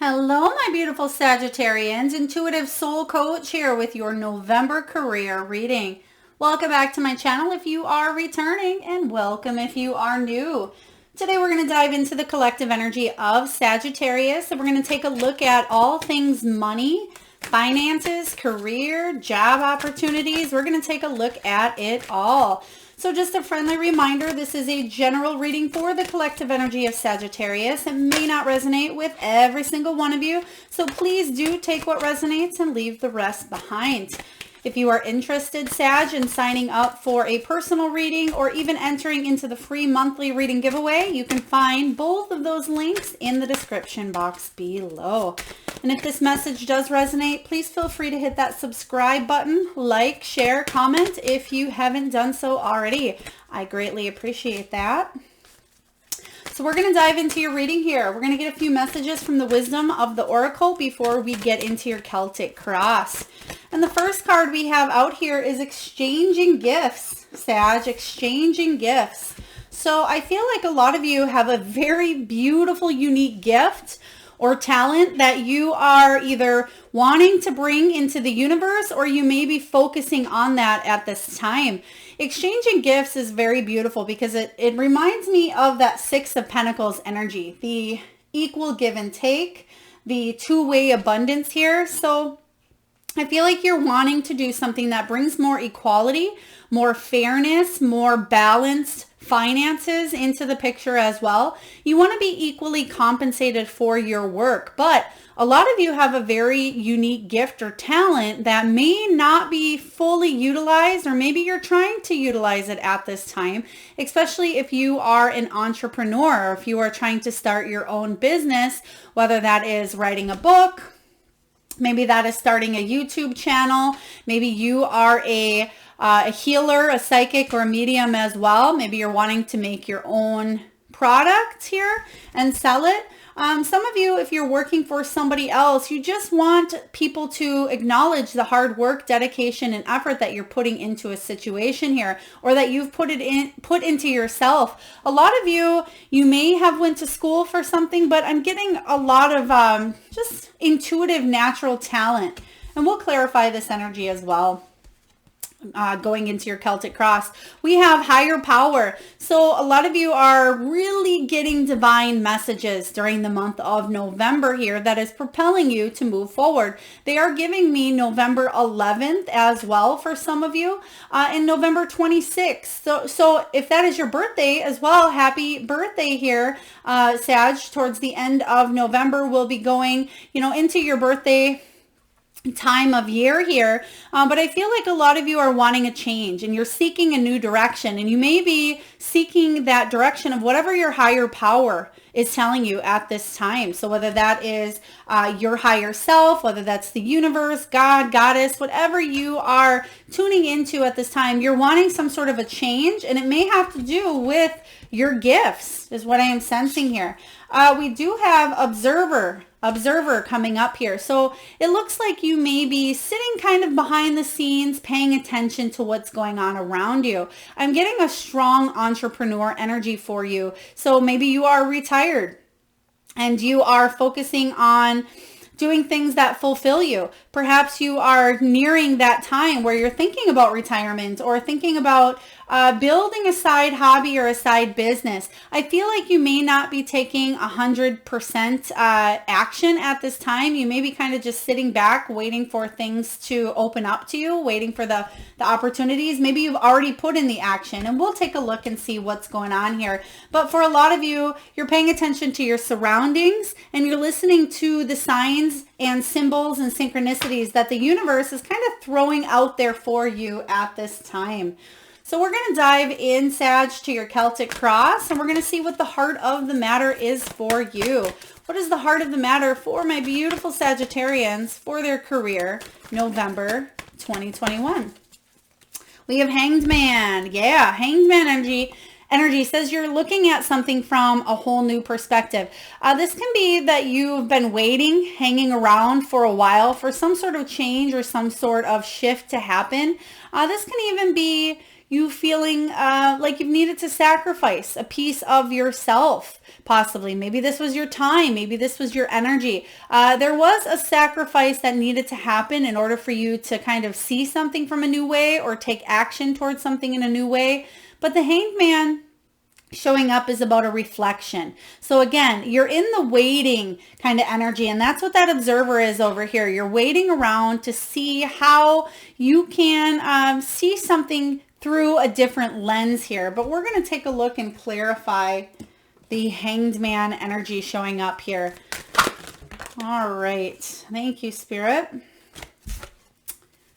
Hello, my beautiful Sagittarians. Intuitive Soul Coach here with your November career reading. Welcome back to my channel if you are returning, and welcome if you are new. Today we're going to dive into the collective energy of Sagittarius, and we're going to take a look at all things money, finances, career, job opportunities. We're going to take a look at it all. So just a friendly reminder, this is a general reading for the collective energy of Sagittarius. It may not resonate with every single one of you, so please do take what resonates and leave the rest behind. If you are interested, Sag, in signing up for a personal reading or even entering into the free monthly reading giveaway, you can find both of those links in the description box below. And if this message does resonate, please feel free to hit that subscribe button, like, share, comment if you haven't done so already. I greatly appreciate that. So we're going to dive into your reading here. We're going to get a few messages from the wisdom of the Oracle before we get into your Celtic cross. And the first card we have out here is exchanging gifts, Sag, exchanging gifts. So I feel like a lot of you have a very beautiful, unique gift or talent that you are either wanting to bring into the universe, or you may be focusing on that at this time. Exchanging gifts is very beautiful because it reminds me of that Six of Pentacles energy, the equal give and take, the two-way abundance here. So I feel like you're wanting to do something that brings more equality, more fairness, more balanced finances into the picture as well. You want to be equally compensated for your work, but a lot of you have a very unique gift or talent that may not be fully utilized, or maybe you're trying to utilize it at this time, especially if you are an entrepreneur, or if you are trying to start your own business, whether that is writing a book, maybe that is starting a YouTube channel, maybe you are a healer, a psychic, or a medium as well. Maybe you're wanting to make your own product here and sell it. Some of you, if you're working for somebody else, you just want people to acknowledge the hard work, dedication, and effort that you're putting into a situation here, or that you've put into yourself. A lot of you may have went to school for something, but I'm getting a lot of just intuitive, natural talent. And we'll clarify this energy as well. Going into your Celtic cross, we have higher power. So a lot of you are really getting divine messages during the month of November here that is propelling you to move forward. They are giving me November 11th as well for some of you, and November 26th. So if that is your birthday as well, happy birthday here, Sag. Towards the end of November, we'll be going, into your birthday time of year here, but I feel like a lot of you are wanting a change, and you're seeking a new direction, and you may be seeking that direction of whatever your higher power is telling you at this time. So whether that is your higher self, whether that's the universe, God, goddess, whatever you are tuning into at this time, you're wanting some sort of a change, and it may have to do with your gifts is what I am sensing here. We do have observer coming up here. So it looks like you may be sitting kind of behind the scenes, paying attention to what's going on around you. I'm getting a strong entrepreneur energy for you. So maybe you are retired and you are focusing on doing things that fulfill you. Perhaps you are nearing that time where you're thinking about retirement, or thinking about building a side hobby or a side business. I feel like you may not be taking 100% action at this time. You may be kind of just sitting back, waiting for things to open up to you, waiting for the opportunities. Maybe you've already put in the action, and we'll take a look and see what's going on here. But for a lot of you, you're paying attention to your surroundings, and you're listening to the signs and symbols and synchronicities that the universe is kind of throwing out there for you at this time. So we're going to dive in, Sag, to your Celtic cross, and we're going to see what the heart of the matter is for you. What is the heart of the matter for my beautiful Sagittarians for their career, November 2021? We have Hanged Man. Yeah, Hanged Man energy says you're looking at something from a whole new perspective. This can be that you've been waiting, hanging around for a while for some sort of change or some sort of shift to happen. This can even be you feeling like you've needed to sacrifice a piece of yourself, possibly. Maybe this was your time. Maybe this was your energy. There was a sacrifice that needed to happen in order for you to kind of see something from a new way or take action towards something in a new way. But the Hanged Man showing up is about a reflection. So again, you're in the waiting kind of energy, and that's what that observer is over here. You're waiting around to see how you can see something through a different lens here. But we're going to take a look and clarify the Hanged Man energy showing up here. All right. Thank you, Spirit.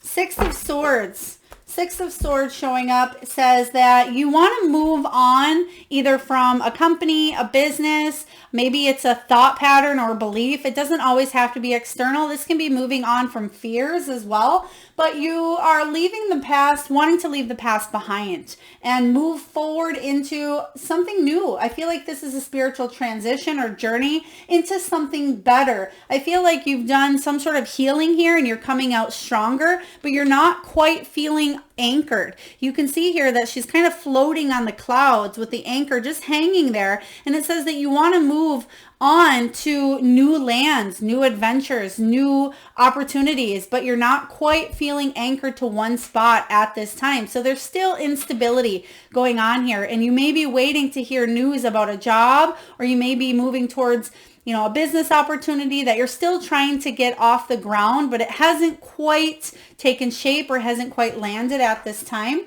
Six of Swords. Six of Swords showing up says that you want to move on either from a company, a business, maybe it's a thought pattern or belief. It doesn't always have to be external. This can be moving on from fears as well, but you are leaving the past, wanting to leave the past behind and move forward into something new. I feel like this is a spiritual transition or journey into something better. I feel like you've done some sort of healing here and you're coming out stronger, but you're not quite feeling anchored. You can see here that she's kind of floating on the clouds with the anchor just hanging there. And it says that you want to move on to new lands, new adventures, new opportunities, but you're not quite feeling anchored to one spot at this time. So there's still instability going on here, and you may be waiting to hear news about a job, or you may be moving towards a business opportunity that you're still trying to get off the ground, but it hasn't quite taken shape or hasn't quite landed at this time.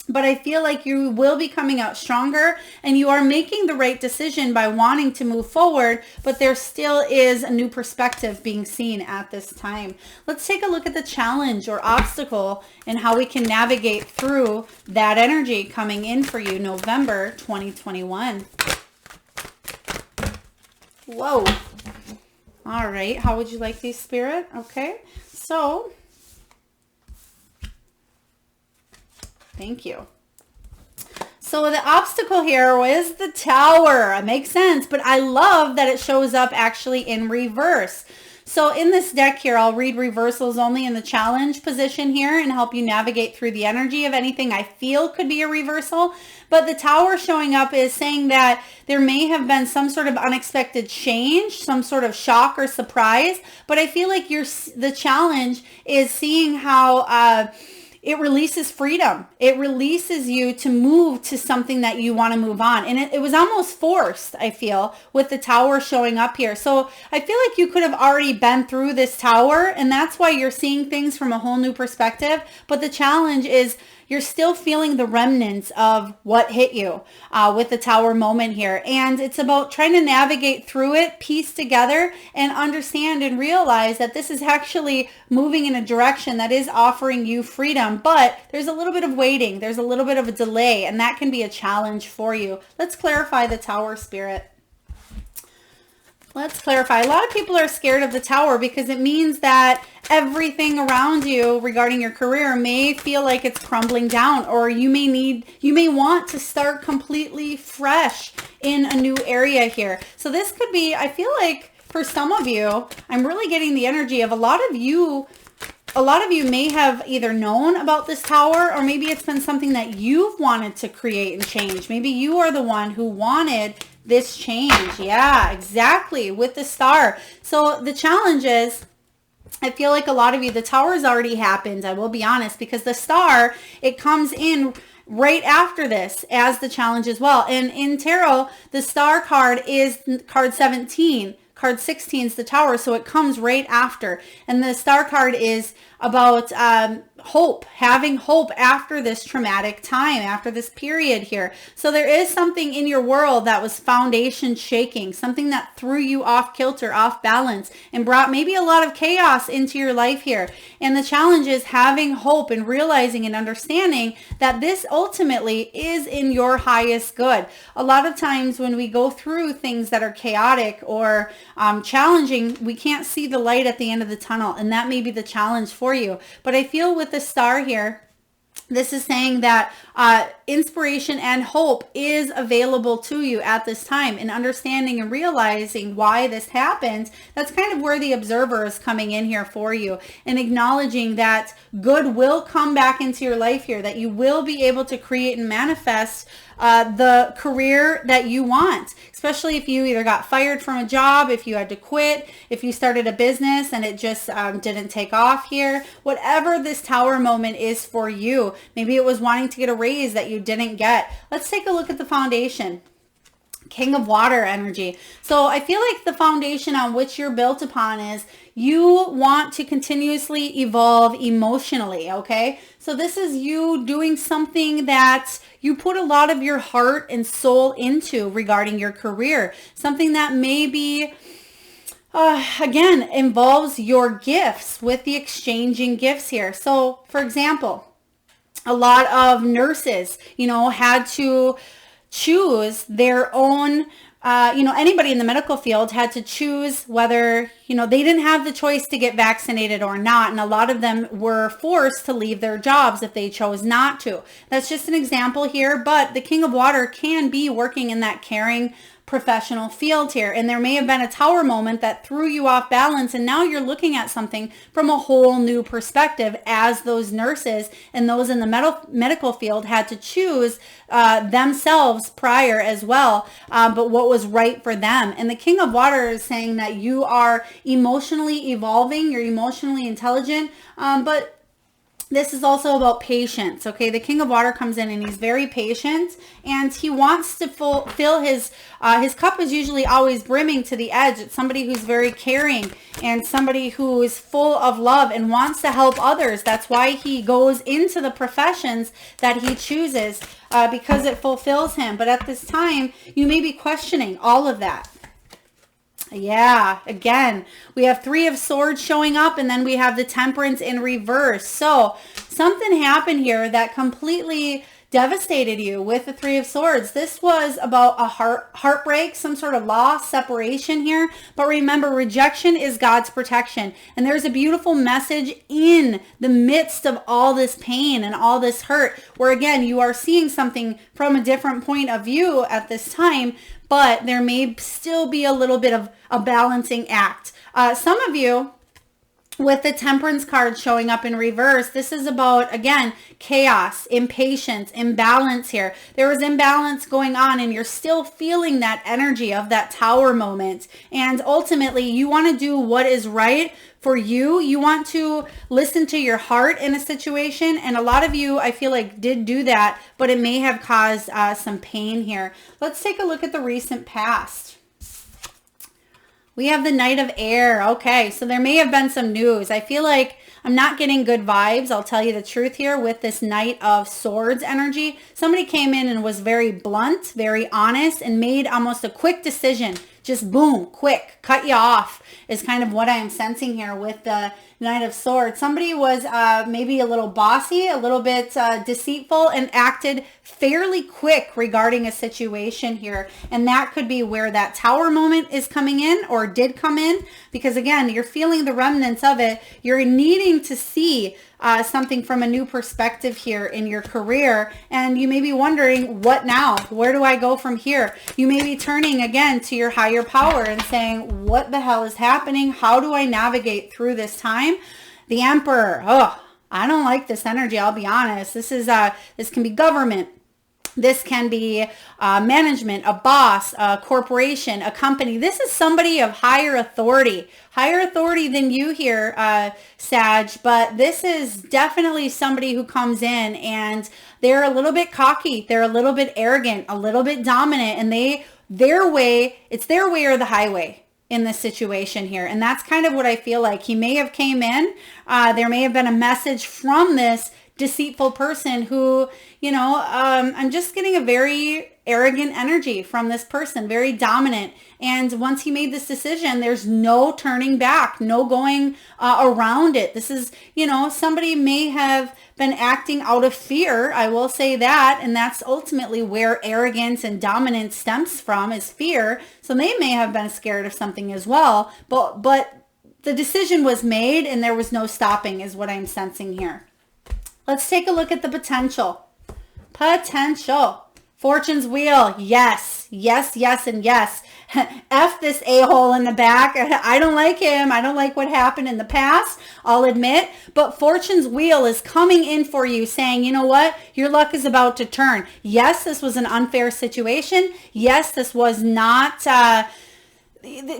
But I feel like you will be coming out stronger, and you are making the right decision by wanting to move forward, but there still is a new perspective being seen at this time. Let's take a look at the challenge or obstacle and how we can navigate through that energy coming in for you November 2021. Whoa. All right. How would you like these, Spirit? Okay. So, thank you. So the obstacle here is the Tower. It makes sense, but I love that it shows up actually in reverse. So in this deck here, I'll read reversals only in the challenge position here and help you navigate through the energy of anything I feel could be a reversal. But the Tower showing up is saying that there may have been some sort of unexpected change, some sort of shock or surprise. But I feel like the challenge is seeing how it releases freedom. It releases you to move to something that you want to move on. And it was almost forced, I feel, with the Tower showing up here. So I feel like you could have already been through this Tower, and that's why you're seeing things from a whole new perspective. But the challenge is you're still feeling the remnants of what hit you with the Tower moment here. And it's about trying to navigate through it, piece together, and understand and realize that this is actually moving in a direction that is offering you freedom. But there's a little bit of waiting. There's a little bit of a delay, and that can be a challenge for you. Let's clarify the Tower, Spirit. Let's clarify. A lot of people are scared of the Tower because it means that everything around you regarding your career may feel like it's crumbling down, or you may want to start completely fresh in a new area here. So this could be, I feel like for some of you, I'm really getting the energy of a lot of you may have either known about this Tower, or maybe it's been something that you've wanted to create and change. Maybe you are the one who wanted this change. Yeah, exactly, with the Star. So the challenge is, I feel like a lot of you, the Tower's already happened, I will be honest, because the Star, it comes in right after this as the challenge as well. And in tarot, the Star card is card 17. Card 16 is the Tower, so it comes right after. And the Star card is about hope, having hope after this traumatic time, after this period here. So there is something in your world that was foundation shaking, something that threw you off kilter, off balance, and brought maybe a lot of chaos into your life here. And the challenge is having hope and realizing and understanding that this ultimately is in your highest good. A lot of times when we go through things that are chaotic or challenging, we can't see the light at the end of the tunnel, and that may be the challenge for you. But I feel with the Star here, This is saying that inspiration and hope is available to you at this time, and understanding and realizing why this happened. That's kind of where the observer is coming in here for you, and acknowledging that good will come back into your life here, that you will be able to create and manifest the career that you want, especially if you either got fired from a job, if you had to quit, if you started a business and it just didn't take off here. Whatever this Tower moment is for you. Maybe it was wanting to get a raise that you didn't get. Let's take a look at the foundation. King of Water energy. So I feel like the foundation on which you're built upon is you want to continuously evolve emotionally, okay? So this is you doing something that you put a lot of your heart and soul into regarding your career. Something that maybe, again, involves your gifts with the exchanging gifts here. So, for example, a lot of nurses, had to choose their own, anybody in the medical field had to choose whether, they didn't have the choice to get vaccinated or not. And a lot of them were forced to leave their jobs if they chose not to. That's just an example here, but the King of Water can be working in that caring professional field here. And there may have been a Tower moment that threw you off balance, and now you're looking at something from a whole new perspective, as those nurses and those in the medical field had to choose themselves prior as well, but what was right for them. And the King of Water is saying that you are emotionally evolving, you're emotionally intelligent, but this is also about patience, okay? The King of Water comes in and he's very patient, and he wants to fill his cup is usually always brimming to the edge. It's somebody who's very caring and somebody who is full of love and wants to help others. That's why he goes into the professions that he chooses, because it fulfills him. But at this time, you may be questioning all of that. Yeah, again, we have Three of Swords showing up, and then we have the Temperance in reverse. So something happened here that completely devastated you with the Three of Swords. This was about a heartbreak, some sort of loss, separation here. But remember, rejection is God's protection. And there's a beautiful message in the midst of all this pain and all this hurt, where again, you are seeing something from a different point of view at this time, but there may still be a little bit of a balancing act. Some of you, with the Temperance card showing up in reverse, this is about, again, chaos, impatience, imbalance here. There was imbalance going on, and you're still feeling that energy of that Tower moment. And ultimately, you want to do what is right for you. You want to listen to your heart in a situation. And a lot of you, I feel like, did do that, but it may have caused some pain here. Let's take a look at the recent past. We have the Knight of Air. Okay, so there may have been some news. I feel like I'm not getting good vibes. I'll tell you the truth here with this Knight of Swords energy. Somebody came in and was very blunt, very honest, and made almost a quick decision. Just boom, quick, cut you off is kind of what I am sensing here with the Knight of Swords. Somebody was maybe a little bossy, a little bit deceitful, and acted fairly quick regarding a situation here. And that could be where that Tower moment is coming in, or did come in, because again, you're feeling the remnants of it. You're needing to see something from a new perspective here in your career. And you may be wondering, what now? Where do I go from here? You may be turning again to your higher power and saying, what the hell is happening? How do I navigate through this time? The Emperor. Oh, I don't like this energy. I'll be honest. This can be government. This can be management, a boss, a corporation, a company. This is somebody of higher authority than you here, Sag. But this is definitely somebody who comes in and they're a little bit cocky. They're a little bit arrogant, a little bit dominant, and it's their way or the highway in this situation here. And that's kind of what I feel like. He may have came in. There may have been a message from this deceitful person who, I'm just getting a very arrogant energy from this person, very dominant. And once he made this decision, there's no turning back, no going around it. This is, somebody may have been acting out of fear. I will say that. And that's ultimately where arrogance and dominance stems from, is fear. So they may have been scared of something as well. But the decision was made and there was no stopping, is what I'm sensing here. Let's take a look at the potential. Potential. Fortune's wheel. Yes, yes, yes, and yes. F this a-hole in the back. I don't like him. I don't like what happened in the past. I'll admit. But Fortune's wheel is coming in for you saying, you know what? Your luck is about to turn. Yes, this was an unfair situation. Yes, this was not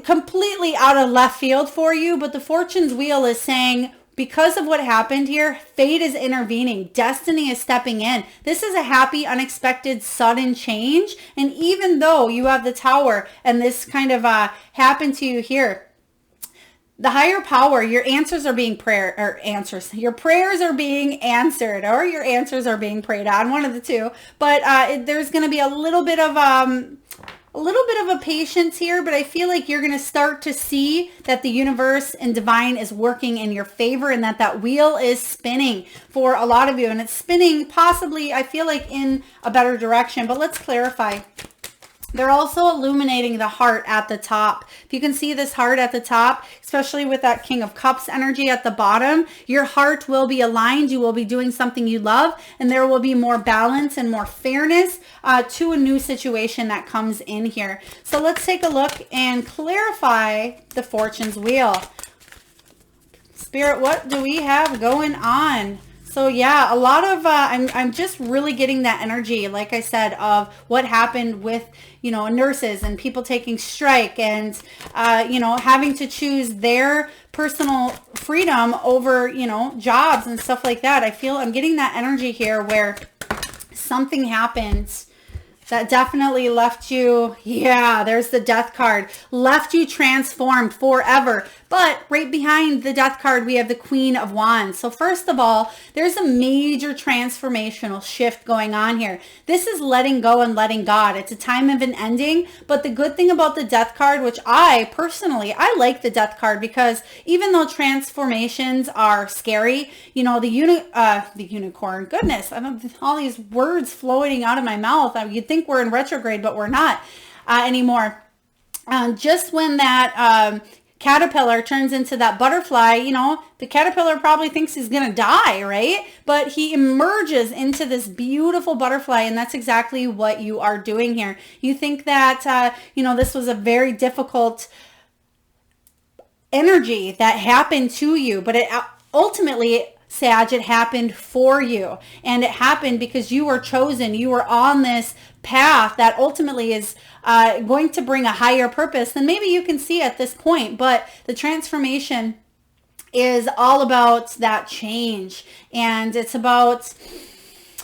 completely out of left field for you. But the Fortune's wheel is saying, because of what happened here, fate is intervening. Destiny is stepping in. This is a happy, unexpected, sudden change. And even though you have the Tower and this kind of happened to you here, the higher power, your answers are being your prayers are being answered, or your answers are being prayed on, one of the two. But there's going to be a little bit of a patience here, but I feel like you're going to start to see that the universe and divine is working in your favor, and that wheel is spinning for a lot of you, and it's spinning possibly, I feel like, in a better direction. But let's clarify. They're also illuminating the heart at the top. If you can see this heart at the top, especially with that King of Cups energy at the bottom, your heart will be aligned. You will be doing something you love, and there will be more balance and more fairness to a new situation that comes in here. So let's take a look and clarify the Fortune's wheel. Spirit, what do we have going on? So yeah, a lot of, I'm just really getting that energy, like I said, of what happened with, nurses and people taking strike and, having to choose their personal freedom over, jobs and stuff like that. I'm getting that energy here where something happens that definitely left you, there's the Death card, left you transformed forever. But right behind the Death card, we have the Queen of Wands. So first of all, there's a major transformational shift going on here. This is letting go and letting God. It's a time of an ending. But the good thing about the Death card, which I like the Death card, because even though transformations are scary, the unicorn, goodness, I don't, all these words floating out of my mouth. You'd think we're in retrograde, but we're not anymore. Just when that caterpillar turns into that butterfly, the caterpillar probably thinks he's going to die, right? But he emerges into this beautiful butterfly, and that's exactly what you are doing here. You think that, this was a very difficult energy that happened to you, but it ultimately, Sag, it happened for you. And it happened because you were chosen. You were on this path that ultimately is going to bring a higher purpose than maybe you can see at this point. But the transformation is all about that change. And it's about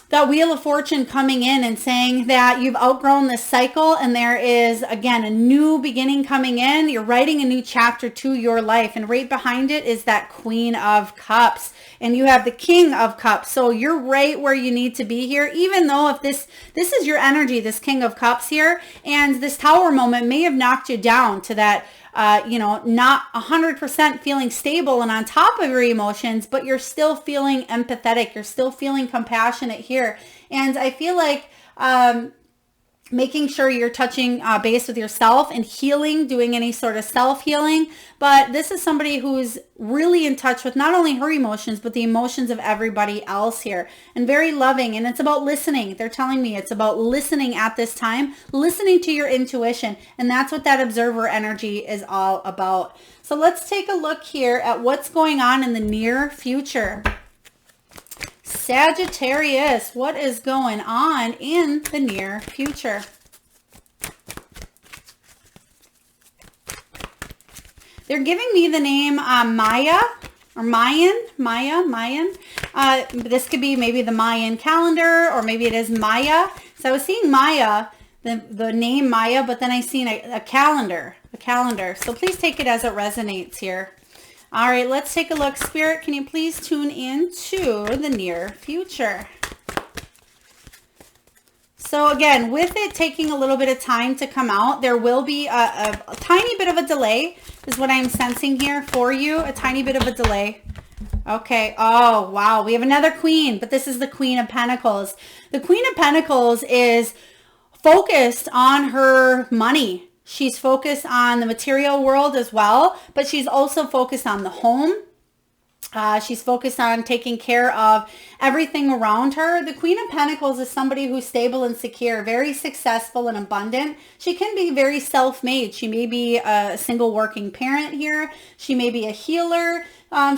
that Wheel of Fortune coming in and saying that you've outgrown this cycle, and there is, again, a new beginning coming in. You're writing a new chapter to your life. And right behind it is that Queen of Cups. And you have the King of Cups. So you're right where you need to be here, even though if this is your energy, this King of Cups here, and this Tower moment may have knocked you down to that, not 100% feeling stable and on top of your emotions, but you're still feeling empathetic. You're still feeling compassionate here. And I feel like making sure you're touching base with yourself and healing, doing any sort of self-healing. But this is somebody who's really in touch with not only her emotions, but the emotions of everybody else here, and very loving. And it's about listening. They're telling me it's about listening at this time, listening to your intuition. And that's what that observer energy is all about. So let's take a look here at what's going on in the near future. Sagittarius, what is going on in the near future? They're giving me the name Maya or Mayan. This could be maybe the Mayan calendar, or maybe it is Maya. So I was seeing Maya, the name Maya, but then I seen a calendar. So please take it as it resonates here. All right, let's take a look. Spirit, can you please tune in to the near future? So again, with it taking a little bit of time to come out, there will be a tiny bit of a delay, is what I'm sensing here for you. A tiny bit of a delay. Okay. Oh, wow. We have another queen, but this is the Queen of Pentacles. The Queen of Pentacles is focused on her money. She's focused on the material world as well, but she's also focused on the home. She's focused on taking care of everything around her. The Queen of Pentacles is somebody who's stable and secure, very successful and abundant. She can be very self-made. She may be a single working parent here. She may be a healer.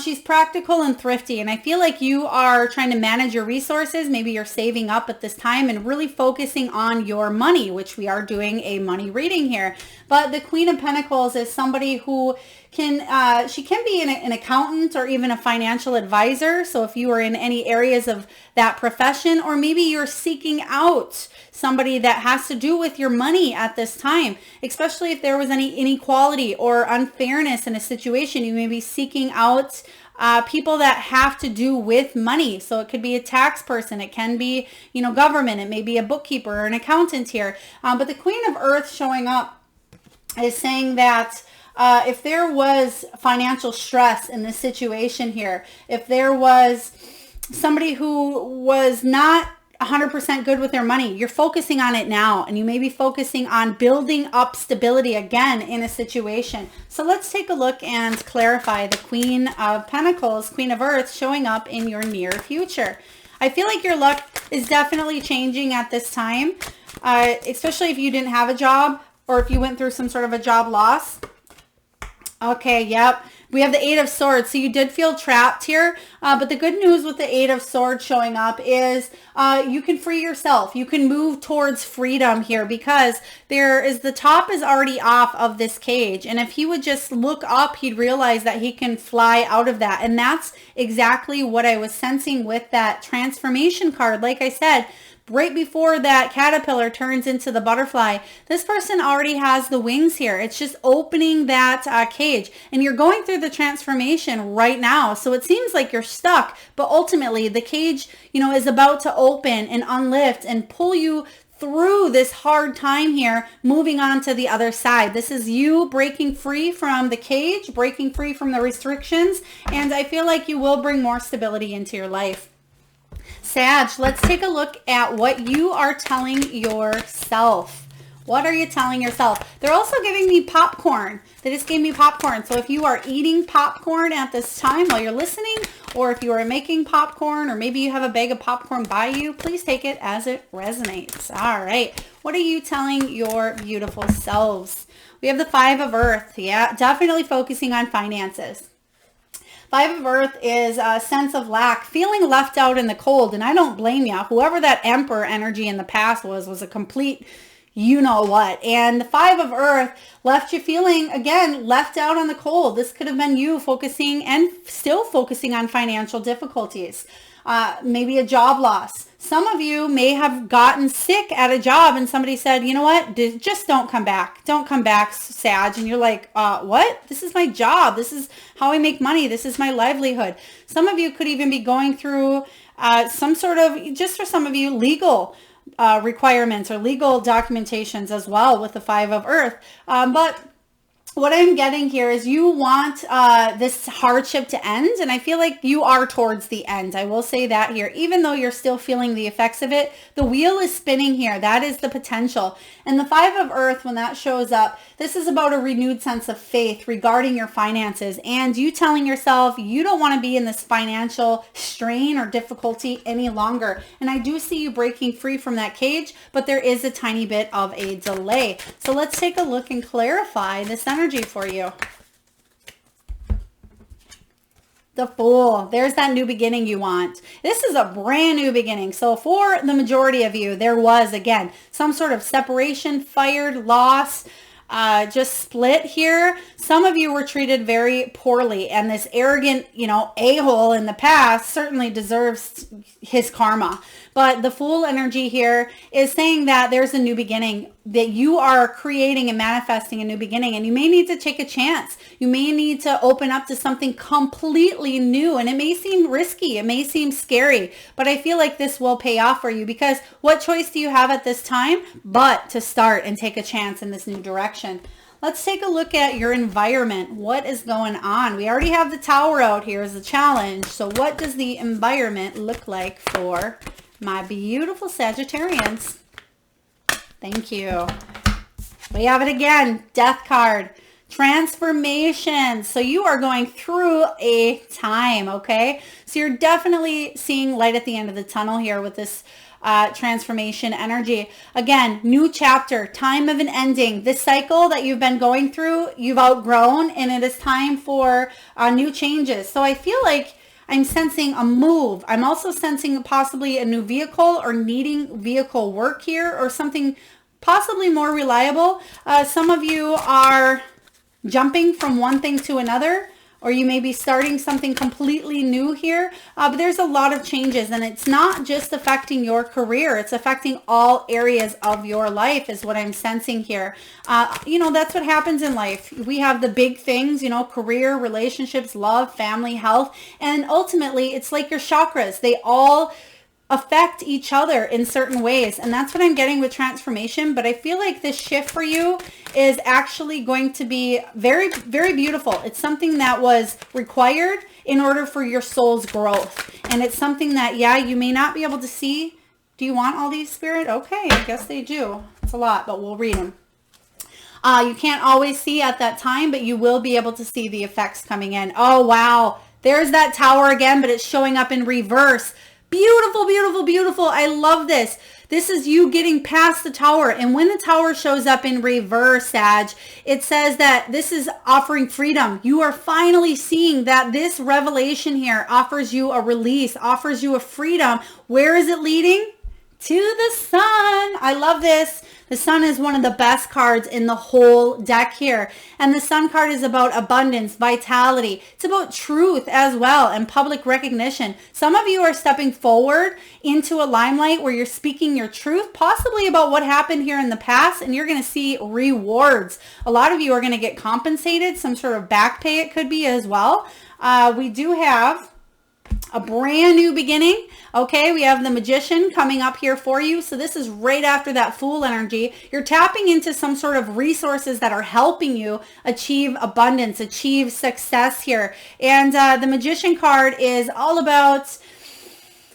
She's practical and thrifty. And I feel like you are trying to manage your resources. Maybe you're saving up at this time and really focusing on your money, which we are doing a money reading here. But the Queen of Pentacles is somebody who she can be an accountant or even a financial advisor. So if you are in any areas of that profession, or maybe you're seeking out somebody that has to do with your money at this time, especially if there was any inequality or unfairness in a situation, you may be seeking out people that have to do with money. So it could be a tax person. It can be, government. It may be a bookkeeper or an accountant here. But the Queen of Earth showing up is saying that if there was financial stress in this situation here, if there was somebody who was not 100% good with their money, you're focusing on it now, and you may be focusing on building up stability again in a situation. So let's take a look and clarify the Queen of Pentacles, Queen of Earth, showing up in your near future. I feel like your luck is definitely changing at this time, especially if you didn't have a job or if you went through some sort of a job loss. Okay, yep. We have the Eight of Swords. So you did feel trapped here. But the good news with the Eight of Swords showing up is you can free yourself. You can move towards freedom here, because the top is already off of this cage. And if he would just look up, he'd realize that he can fly out of that. And that's exactly what I was sensing with that transformation card. Like I said, right before that caterpillar turns into the butterfly, this person already has the wings here. It's just opening that cage, and you're going through the transformation right now. So it seems like you're stuck, but ultimately the cage, is about to open and unlift and pull you through this hard time here, moving on to the other side. This is you breaking free from the cage, breaking free from the restrictions, and I feel like you will bring more stability into your life. Sag, let's take a look at what you are telling yourself. What are you telling yourself? They're also giving me popcorn. They just gave me popcorn. So if you are eating popcorn at this time while you're listening, or if you are making popcorn, or maybe you have a bag of popcorn by you, please take it as it resonates. All right. What are you telling your beautiful selves? We have the Five of Earth. Yeah, definitely focusing on finances. Five of Earth is a sense of lack, feeling left out in the cold. And I don't blame you. Whoever that Emperor energy in the past was a complete you-know-what. And the Five of Earth left you feeling, again, left out on the cold. This could have been you focusing and still focusing on financial difficulties. Maybe a job loss. Some of you may have gotten sick at a job and somebody said, you know what, just don't come back. Don't come back, Sag. And you're like, what? This is my job. This is how I make money. This is my livelihood. Some of you could even be going through some sort of, just for some of you, legal requirements or legal documentations as well with the Five of Earth. But what I'm getting here is you want this hardship to end, and I feel like you are towards the end. I will say that here, even though you're still feeling the effects of it, the wheel is spinning here. That is the potential. And the Five of Earth, when that shows up, this is about a renewed sense of faith regarding your finances, and you telling yourself you don't want to be in this financial strain or difficulty any longer. And I do see you breaking free from that cage, but there is a tiny bit of a delay. So let's take a look and clarify this energy for you. The Fool. There's that new beginning you want. This is a brand new beginning. So for the majority of you, there was, again, some sort of separation, fired, loss, just split here. Some of you were treated very poorly, and this arrogant, a-hole in the past certainly deserves his karma. But the Fool energy here is saying that there's a new beginning, that you are creating and manifesting a new beginning, and you may need to take a chance. You may need to open up to something completely new, and it may seem risky. It may seem scary, but I feel like this will pay off for you, because what choice do you have at this time but to start and take a chance in this new direction? Let's take a look at your environment. What is going on? We already have the Tower out here as a challenge. So what does the environment look like for my beautiful Sagittarians? Thank you. We have it again. Death card. Transformation. So you are going through a time, okay? So you're definitely seeing light at the end of the tunnel here with this transformation energy. Again, new chapter, time of an ending. This cycle that you've been going through, you've outgrown, and it is time for new changes. So I feel like I'm sensing a move. I'm also sensing possibly a new vehicle or needing vehicle work here or something possibly more reliable. Some of you are jumping from one thing to another, or you may be starting something completely new here. But there's a lot of changes, and it's not just affecting your career. It's affecting all areas of your life is what I'm sensing here. You know, that's what happens in life. We have the big things, you know, career, relationships, love, family, health, and ultimately it's like your chakras. They all affect each other in certain ways. And that's what I'm getting with transformation. But I feel like this shift for you is actually going to be very, very beautiful. It's something that was required in order for your soul's growth. And it's something that, yeah, you may not be able to see. Do you want all these, Spirit? Okay, I guess they do. It's a lot, but we'll read them. You can't always see at that time, but you will be able to see the effects coming in. Oh, wow. There's that tower again, but it's showing up in reverse. Beautiful, beautiful, beautiful. I love this. This is you getting past the tower. And when the tower shows up in reverse, Sag, it says that this is offering freedom. You are finally seeing that this revelation here offers you a release, offers you a freedom. Where is it leading? To the sun. I love this. The sun is one of the best cards in the whole deck here. And the sun card is about abundance, vitality. It's about truth as well and public recognition. Some of you are stepping forward into a limelight where you're speaking your truth, possibly about what happened here in the past, and you're going to see rewards. A lot of you are going to get compensated, some sort of back pay it could be as well. We do have a brand new beginning. Okay, we have the Magician coming up here for you. So this is right after that Fool energy. You're tapping into some sort of resources that are helping you achieve abundance, achieve success here. And the Magician card is all about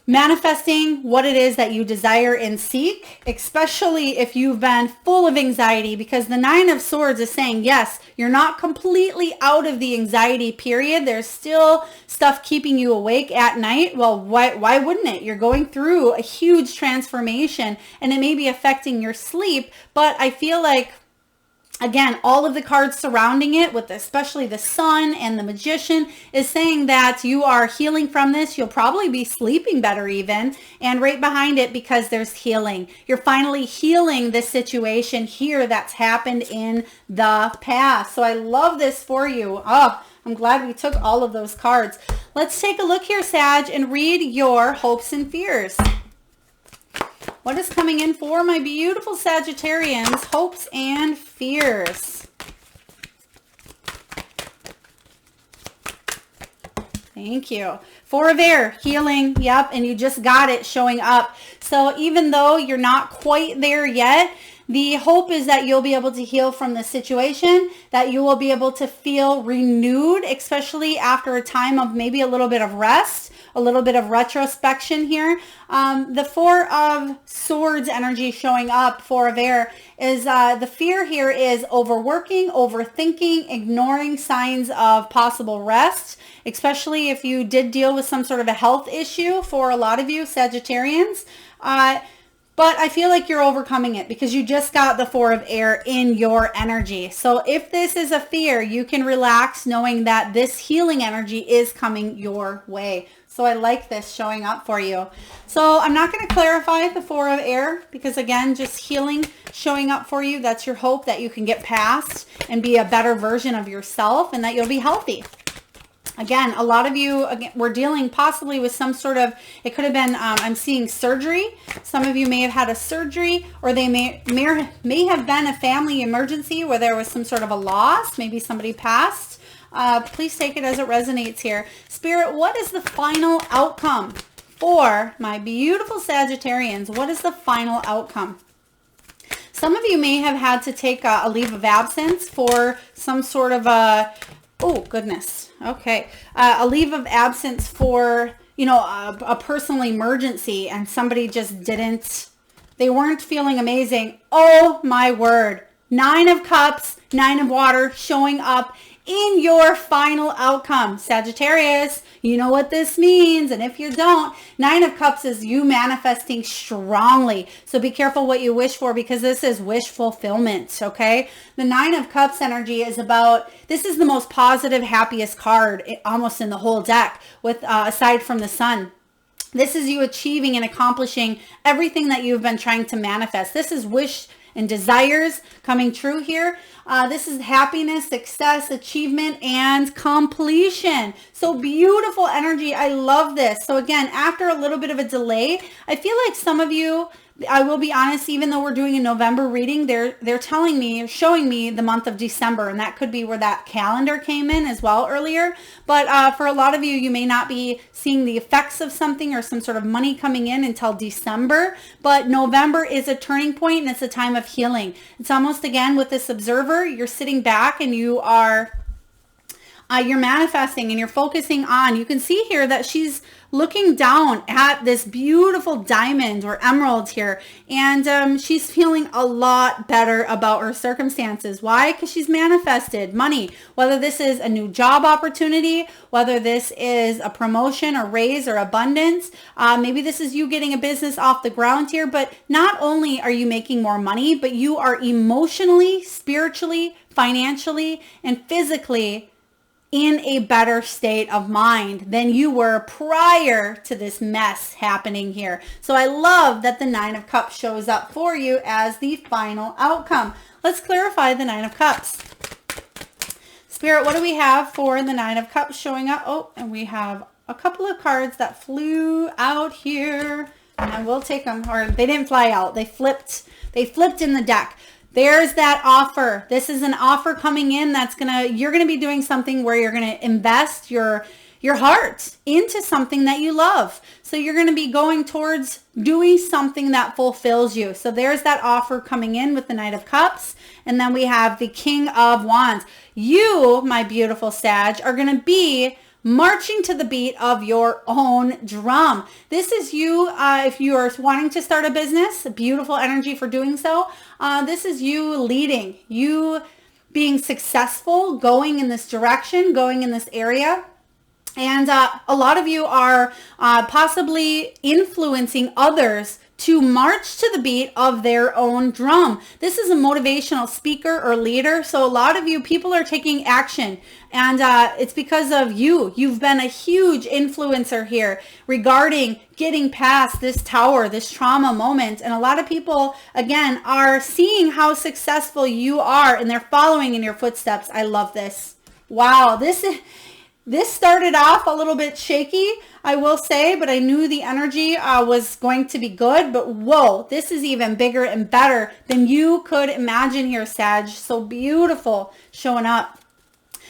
manifesting what it is that you desire and seek, especially if you've been full of anxiety, because the Nine of Swords is saying, yes, you're not completely out of the anxiety period. There's still stuff keeping you awake at night. Well, why wouldn't it? You're going through a huge transformation and it may be affecting your sleep, but I feel like, again, all of the cards surrounding it, with especially the Sun and the Magician, is saying that you are healing from this. You'll probably be sleeping better even. And right behind it, because there's healing. You're finally healing this situation here that's happened in the past. So I love this for you. Oh, I'm glad we took all of those cards. Let's take a look here, Sag, and read your hopes and fears. What is coming in for my beautiful Sagittarians? Hopes and fears. Thank you. Four of Air, healing. Yep, and you just got it showing up. So even though you're not quite there yet, the hope is that you'll be able to heal from the situation, that you will be able to feel renewed, especially after a time of maybe a little bit of rest, a little bit of retrospection here. The Four of Swords energy showing up, Four of Air, is the fear here is overworking, overthinking, ignoring signs of possible rest, especially if you did deal with some sort of a health issue for a lot of you Sagittarians. But I feel like you're overcoming it because you just got the Four of Air in your energy. So if this is a fear, you can relax knowing that this healing energy is coming your way. So I like this showing up for you. So I'm not going to clarify the Four of Air because, again, just healing showing up for you. That's your hope that you can get past and be a better version of yourself and that you'll be healthy. Again, a lot of you, were dealing possibly with some sort of, it could have been, I'm seeing surgery. Some of you may have had a surgery, or they may have been a family emergency where there was some sort of a loss. Maybe somebody passed. Please take it as it resonates here. Spirit, what is the final outcome for my beautiful Sagittarians? What is the final outcome? Some of you may have had to take a leave of absence for some sort of a, oh goodness. Okay. A leave of absence for, you know, a personal emergency, and somebody just didn't, they weren't feeling amazing. Oh my word. Nine of Cups, Nine of Water showing up in your final outcome. Sagittarius, you know what this means. And if you don't, Nine of Cups is you manifesting strongly. So be careful what you wish for, because this is wish fulfillment, okay? The Nine of Cups energy is about, this is the most positive, happiest card almost in the whole deck, with aside from the Sun. This is you achieving and accomplishing everything that you've been trying to manifest. This is wish and desires coming true here. This is happiness, success, achievement, and completion. So beautiful energy. I love this. So again, after a little bit of a delay, I feel like some of you, I will be honest, even though we're doing a November reading, they're telling me, showing me the month of December, and that could be where that calendar came in as well earlier. But for a lot of you, you may not be seeing the effects of something or some sort of money coming in until December. But November is a turning point, and it's a time of healing. It's almost, again, with this observer, you're sitting back and you are you're manifesting and you're focusing on, you can see here that she's looking down at this beautiful diamond or emerald here, and she's feeling a lot better about her circumstances. Why? Because she's manifested money, whether this is a new job opportunity, whether this is a promotion or raise or abundance. Maybe this is you getting a business off the ground here, but not only are you making more money, but you are emotionally, spiritually, financially, and physically in a better state of mind than you were prior to this mess happening here. So I love that the Nine of Cups shows up for you as the final outcome. Let's clarify the Nine of Cups. Spirit, what do we have for the Nine of Cups showing up? Oh, and we have a couple of cards that flew out here, and we'll take them, or they didn't fly out. They flipped in the deck. There's that offer. This is an offer coming in that's you're gonna be doing something where you're gonna invest your heart into something that you love. So you're gonna be going towards doing something that fulfills you. So there's that offer coming in with the Knight of Cups. And then we have the King of Wands. You, my beautiful Sag, are gonna be marching to the beat of your own drum. This is you, if you are wanting to start a business, beautiful energy for doing so. This is you leading, you being successful, going in this direction, going in this area. And a lot of you are possibly influencing others to march to the beat of their own drum. This is a motivational speaker or leader. So a lot of you people are taking action, and it's because of you. You've been a huge influencer here regarding getting past this tower, this trauma moment. And a lot of people, again, are seeing how successful you are, and they're following in your footsteps. I love this. Wow, this started off a little bit shaky, I will say, but I knew the energy was going to be good. But whoa, this is even bigger and better than you could imagine here, Sag. So beautiful showing up.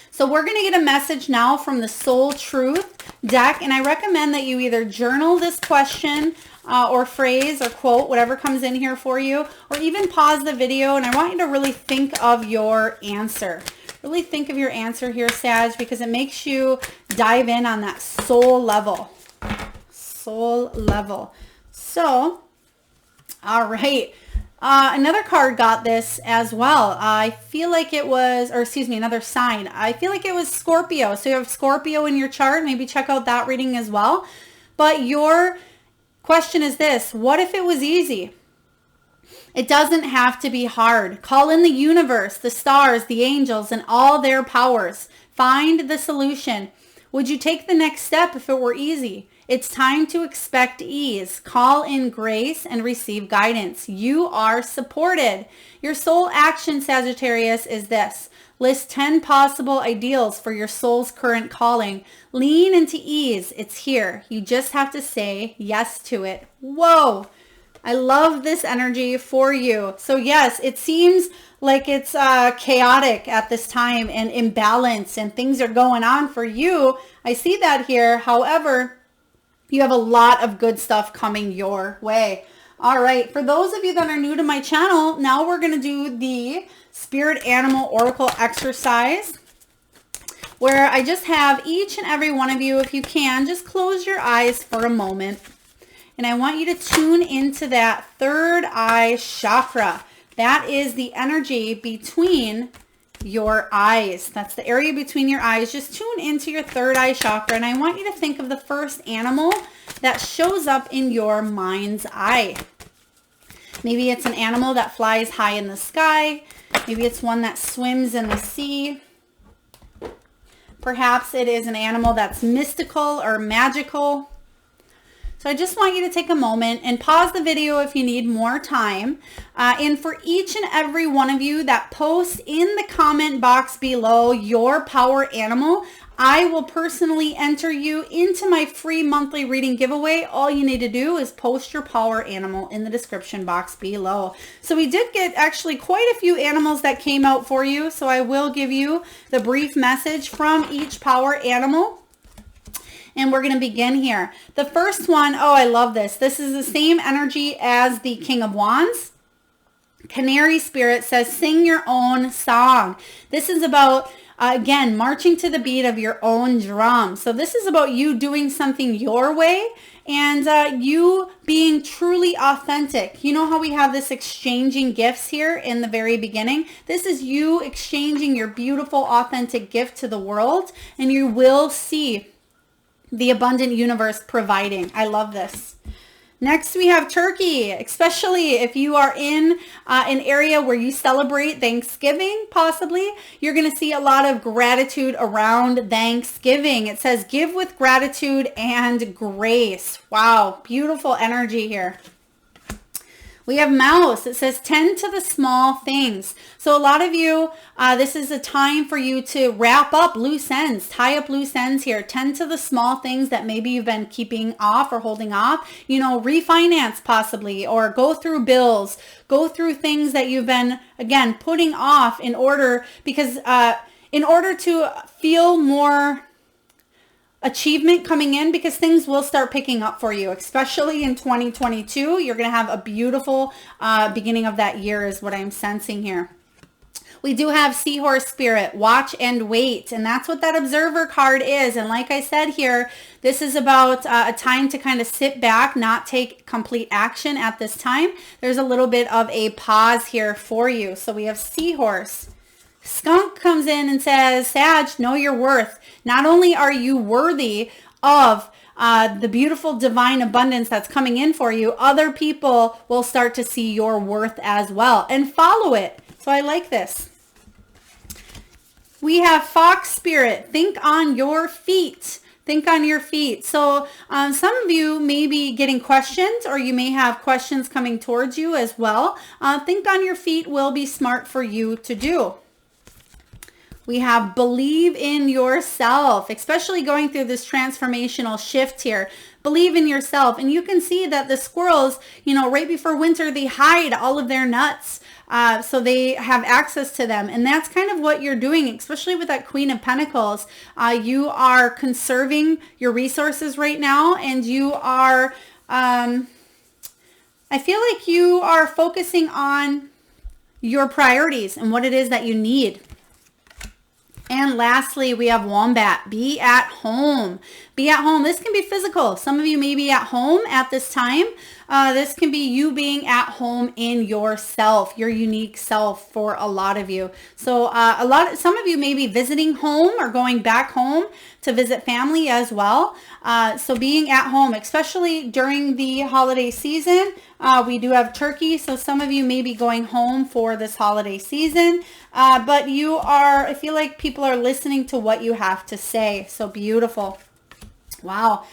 So we're going to get a message now from the Soul Truth deck, and I recommend that you either journal this question or phrase or quote, whatever comes in here for you, or even pause the video, and I want you to really think of your answer. Really think of your answer here, Sag, because it makes you dive in on that soul level. Soul level. So, all right. Another card got this as well. I feel like it was, or excuse me, another sign. I feel like it was Scorpio. So you have Scorpio in your chart. Maybe check out that reading as well. But your question is this: what if it was easy? It doesn't have to be hard. Call in the universe, the stars, the angels, and all their powers. Find the solution. Would you take the next step if it were easy? It's time to expect ease. Call in grace and receive guidance. You are supported. Your soul action, Sagittarius, is this. List 10 possible ideals for your soul's current calling. Lean into ease. It's here. You just have to say yes to it. Whoa. I love this energy for you. So yes, it seems like it's chaotic at this time and imbalanced, and things are going on for you. I see that here. However, you have a lot of good stuff coming your way. All right. For those of you that are new to my channel, now we're going to do the Spirit Animal Oracle exercise, where I just have each and every one of you, if you can, just close your eyes for a moment. And I want you to tune into that third eye chakra. That is the energy between your eyes. That's the area between your eyes. Just tune into your third eye chakra, and I want you to think of the first animal that shows up in your mind's eye. Maybe it's an animal that flies high in the sky. Maybe it's one that swims in the sea. Perhaps it is an animal that's mystical or magical. So I just want you to take a moment and pause the video if you need more time. And for each and every one of you that posts in the comment box below your power animal, I will personally enter you into my free monthly reading giveaway. All you need to do is post your power animal in the description box below. So we did get actually quite a few animals that came out for you. So I will give you the brief message from each power animal. And we're going to begin here. The first one, oh, I love this. This is the same energy as the King of Wands. Canary Spirit says, sing your own song. This is about, again, marching to the beat of your own drum. So this is about you doing something your way and you being truly authentic. You know how we have this exchanging gifts here in the very beginning? This is you exchanging your beautiful, authentic gift to the world, and you will see the abundant universe providing. I love this. Next, we have Turkey, especially if you are in an area where you celebrate Thanksgiving, possibly. You're going to see a lot of gratitude around Thanksgiving. It says, give with gratitude and grace. Wow, beautiful energy here. We have Mouse. It says, tend to the small things. So a lot of you, this is a time for you to wrap up loose ends, tie up loose ends here. Tend to the small things that maybe you've been keeping off or holding off. You know, refinance possibly, or go through bills, go through things that you've been, again, putting off in order, because in order to feel more achievement coming in, because things will start picking up for you, especially in 2022. You're going to have a beautiful beginning of that year is what I'm sensing here. We do have Seahorse Spirit, watch and wait. And that's what that observer card is. And like I said here, this is about a time to kind of sit back, not take complete action at this time. There's a little bit of a pause here for you. So we have Seahorse. Skunk comes in and says, Sag, know your worth. Not only are you worthy of the beautiful divine abundance that's coming in for you, other people will start to see your worth as well and follow it. So I like this. We have Fox Spirit. Think on your feet. Think on your feet. So some of you may be getting questions, or you may have questions coming towards you as well. Think on your feet will be smart for you to do. We have believe in yourself, especially going through this transformational shift here. Believe in yourself. And you can see that the squirrels, you know, right before winter, they hide all of their nuts so they have access to them. And that's kind of what you're doing, especially with that Queen of Pentacles. You are conserving your resources right now, and you are, I feel like you are focusing on your priorities and what it is that you need. And lastly, we have Wombat. Be at home. Be at home. This can be physical. Some of you may be at home at this time. This can be you being at home in yourself, your unique self for a lot of you. So some of you may be visiting home or going back home to visit family as well. So being at home, especially during the holiday season, we do have turkey. So some of you may be going home for this holiday season, but you are, I feel like people are listening to what you have to say. So beautiful. Wow.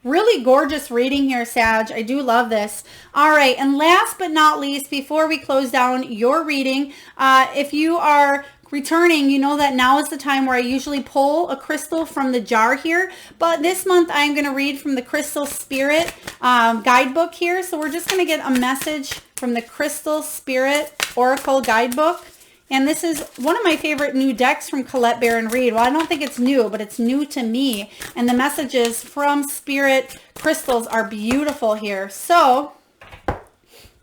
Really gorgeous reading here, Sag. I do love this. All right. And last but not least, before we close down your reading, if you are returning, you know that now is the time where I usually pull a crystal from the jar here. But this month I'm going to read from the Crystal Spirit guidebook here. So we're just going to get a message from the Crystal Spirit Oracle guidebook. And this is one of my favorite new decks from Collette Baron-Reid. Well, I don't think it's new, but it's new to me. And the messages from Spirit Crystals are beautiful here. So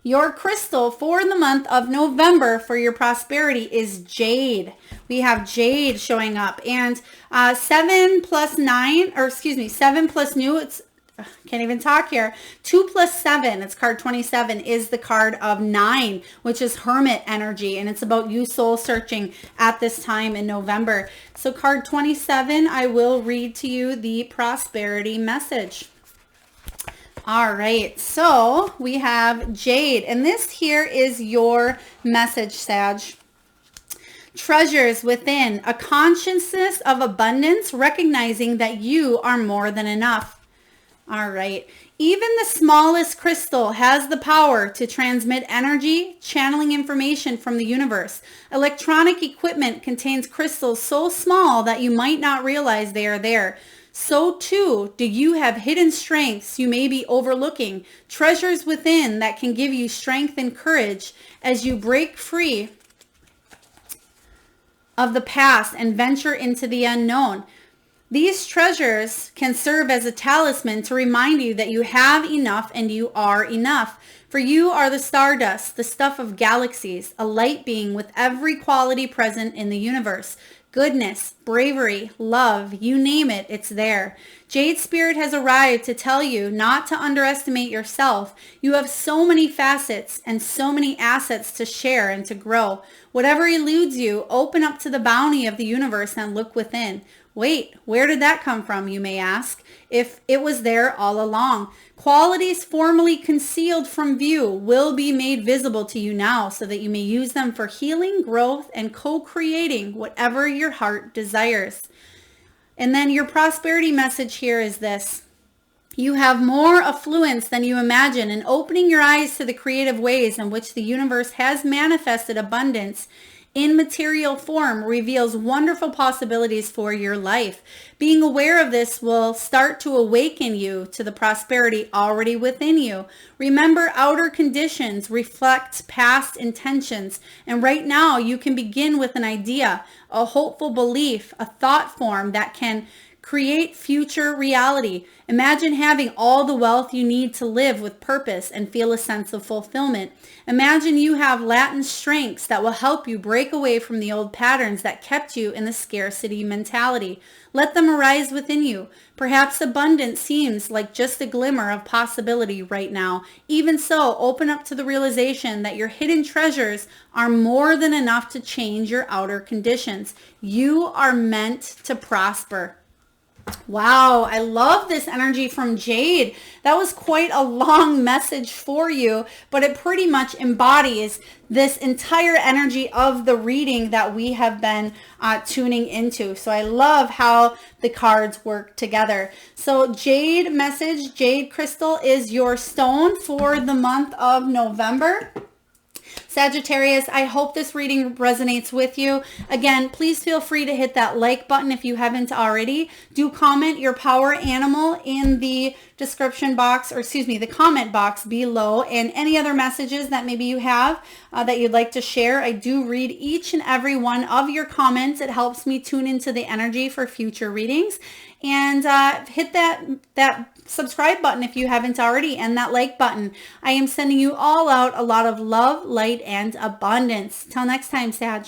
your crystal for the month of November for your prosperity is Jade. We have Jade showing up. And 7 plus new, it's can't even talk here. 2 plus 7, it's card 27, is the card of 9, which is Hermit energy. And it's about you soul searching at this time in November. So card 27, I will read to you the prosperity message. All right, so we have Jade, and this here is your message, Sag. Treasures within, a consciousness of abundance, recognizing that you are more than enough. All right, even the smallest crystal has the power to transmit energy, channeling information from the universe. Electronic equipment contains crystals so small that you might not realize they are there. So too, do you have hidden strengths you may be overlooking, treasures within that can give you strength and courage as you break free of the past and venture into the unknown. These treasures can serve as a talisman to remind you that you have enough and you are enough. For you are the stardust, the stuff of galaxies, a light being with every quality present in the universe. Goodness, bravery, love, you name it, it's there. Jade Spirit has arrived to tell you not to underestimate yourself. You have so many facets and so many assets to share and to grow. Whatever eludes you, open up to the bounty of the universe and look within. Wait, where did that come from, you may ask, if it was there all along? Qualities formerly concealed from view will be made visible to you now so that you may use them for healing, growth, and co-creating whatever your heart desires. And then your prosperity message here is this. You have more affluence than you imagine, and opening your eyes to the creative ways in which the universe has manifested abundance in material form reveals wonderful possibilities for your life. Being aware of this will start to awaken you to the prosperity already within you. Remember, outer conditions reflect past intentions, and right now you can begin with an idea, a hopeful belief, a thought form that can create future reality. Imagine having all the wealth you need to live with purpose and feel a sense of fulfillment. Imagine you have latent strengths that will help you break away from the old patterns that kept you in the scarcity mentality. Let them arise within you. Perhaps abundance seems like just a glimmer of possibility right now. Even so, open up to the realization that your hidden treasures are more than enough to change your outer conditions. You are meant to prosper. Wow, I love this energy from Jade. That was quite a long message for you, but it pretty much embodies this entire energy of the reading that we have been tuning into. So I love how the cards work together. So Jade message, Jade Crystal is your stone for the month of November. Sagittarius, I hope this reading resonates with you. Again, please feel free to hit that like button if you haven't already. Do comment your power animal in the description box, or excuse me, the comment box below, and any other messages that maybe you have that you'd like to share. I do read each and every one of your comments. It helps me tune into the energy for future readings. And hit that subscribe button if you haven't already, and that like button. I am sending you all out a lot of love, light, and abundance. Till next time, Sag.